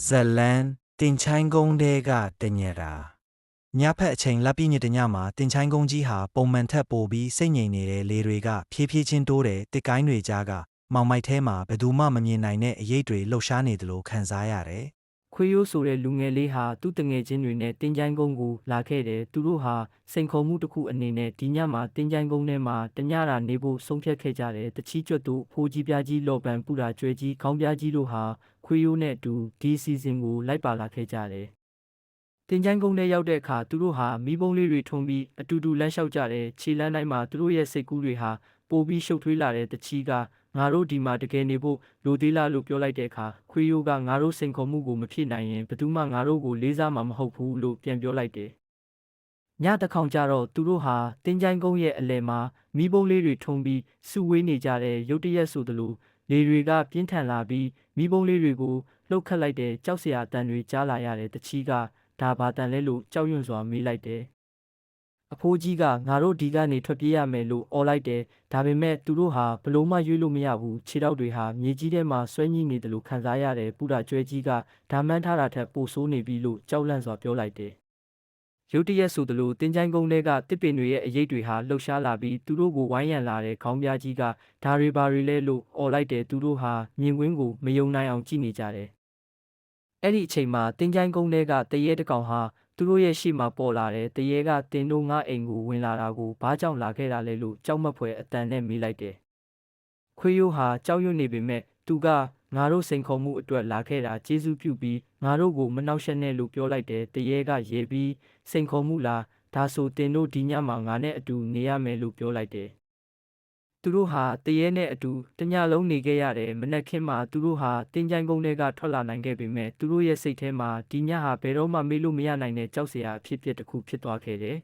ဇလန်တင်ချိုင်းကုန်းတဲကတညတာညဖက်အချိန်လက်ပြညတညမှာတင်ချိုင်းကုန်းကြီးဟာပုံမှန်ထက်ပိုပြီးစိတ်ငြိမ်နေတဲ့လေတွေကဖြည်းဖြည်းချင်းတိုးတဲ့တစ်ကိုင်းတွေကြားကမောင်မိုက်ထဲမှာဘယ်သူမှမမြင်နိုင်တဲ့အရေးတွေလှုပ်ရှားနေတယ်လို့ခံစားရတယ်ခွေးရိုးဆိုတဲ့လူငယ်လေးဟာသူ့တငယ်ချင်းတွေနဲ့တင်းချိုင်းကုန်းကိုလာခဲ့တယ်သူတို့ဟာစိန်ခေါ်မှုတစ်ခုအနေနဲ့ဒီညမှာတင်းချိုင်းကုန်းထဲမှာတညတာနေဖို့ဆုံးဖြတ်ခဲ့ကြတယ်တချီကျွတ်တို့ဖိုးကြီးပြားကြီးလော်ပန်ပူတာကျွဲကြီးခေါင်းပြားကြီးတို့ဟာခွေးရိုးနဲ့အတူဒီစီစဉ်ကိုလိုက်ပါလာခဲ့ကြတယ်တင်ချိုင်းကုန်းထဲရောက်တဲ့အခါသူတို့ဟာမီးပုံးလေးတွေထွန်းပြီးအတူတူလမ်းလျှောက်ကြတယ်ခြေလမ်းတိုင်းမှာသူတို့ရဲ့စိတ်ကူးတွေဟာပိုပြီးရှုပ်ထွေးလာတဲ့တချီကငါတို့ဒီမှာတကယ်နေဖို့လိုသေးလားလို့ပြောလိုက်တဲ့အခါခွေးရိုးကငါတို့စိန်ခေါ်မှုကိုမဖြည့်နိုင်ရင်ဘယ်သူမှငါတို့ကိုလေးစားမှာမဟုတ်ဘူးလို့ပြန်ပြောလိုက်တယ်ညတစ်ခေါင်ကြတော့သူတို့ဟာတင်းချိုင်းကုန်းရဲ့အလယ်မှာမီးပုံးလေးတွေထွန်းပြီးစုဝေးနေကြတဲ့ရုတ်တရက်ဆိုသလိုလေတွေကပြင်းထန်လာပြီးမီးပုံးလေးတွေကိုလှုပ်ခတ်လိုက်တဲ့ကြောက်စရာအတန်တွေကြားလာရတဲ့တချီကဒါဘာတန်လဲလို့ကြောက်ရွံ့စွာမေးလိုက်တယ်အဖိုးကြီးကငါတို့ဒီကနေထွက်ပြေးရမယ်လို့အော်လိုက်တယ်ဒါပေမဲ့သူတို့ဟာဘလို့မှရွေးလို့မရဘူးခြေထောက်တွေဟာမြေကြီးထဲမှာဆွဲငိနေတယ်လို့ခံစားရတယ်ပူတာကျွဲကြီးကဓာမှန်းထားတာထက်ပိုဆိုးနေပြီလို့ကြောက်လန့်စွာပြောလိုက်တယ်ရုတ်တရက်ဆိုသလိုတင်းချိုင်းကုန်းထဲကတစ်ပင်တွေရဲ့အရိပ်တွေဟာလှုပ်ရှားလာပြီးသူတို့ကိုဝိုင်းရံလာတဲ့ခေါင်းပြားကြီးကဓာတွေဘာတွေလဲလို့အော်လိုက်တယ်သူတို့ဟာမြင်ကွင်းကိုမယုံနိုင်အောင်ကြည့်နေကြတယ်အဲ့ဒီအချိန်မှာတင်းချိုင်းကုန်းထဲကတရေတကောင်ဟာသူတို့ရဲ့ရှေ့မှာပေါ်လာတယ်တရေကတင်းတို့ငါအိမ်ကိုဝင်လာတာကိုဘာကြောင့်လာခဲ့တာလဲလို့ကြောက်မက်ဖွယ်အတန်နဲ့မေးလိုက်တယ်ခွေးရိုးဟာကြောက်ရွံ့နေပေမဲ့သူကငါတို့စိန်ခေါ်မှုအတွက်လာခဲ့တာကျေးဇူးပြုပြီးငါတို့ကိုမနှောက်ယှက်နဲ့လို့ပြောလိုက်တယ်တရေကရေပြီးစိန်ခေါ်မှုလားဒါဆိုတင်တို့ဒီညမှာငါနဲ့အတူနေရမယ်လို့ပြောလိုက်တယ်သူတို့ဟာတရေနဲ့အတူတညလုံးနေခဲ့ရတယ်မနက်ခင်းမှာသူတို့ဟာတင်းချိုင်းကုန်းထဲကထွက်လာနိုင်ခဲ့ပေမဲ့သူတို့ရဲ့စိတ်ထဲမှာဒီညဟာဘယ်တော့မှမေ့လို့မရနိုင်တဲ့ကြောက်စရာအဖြစ်အပျက်တစ်ခုဖြစ်သွားခဲ့တယ်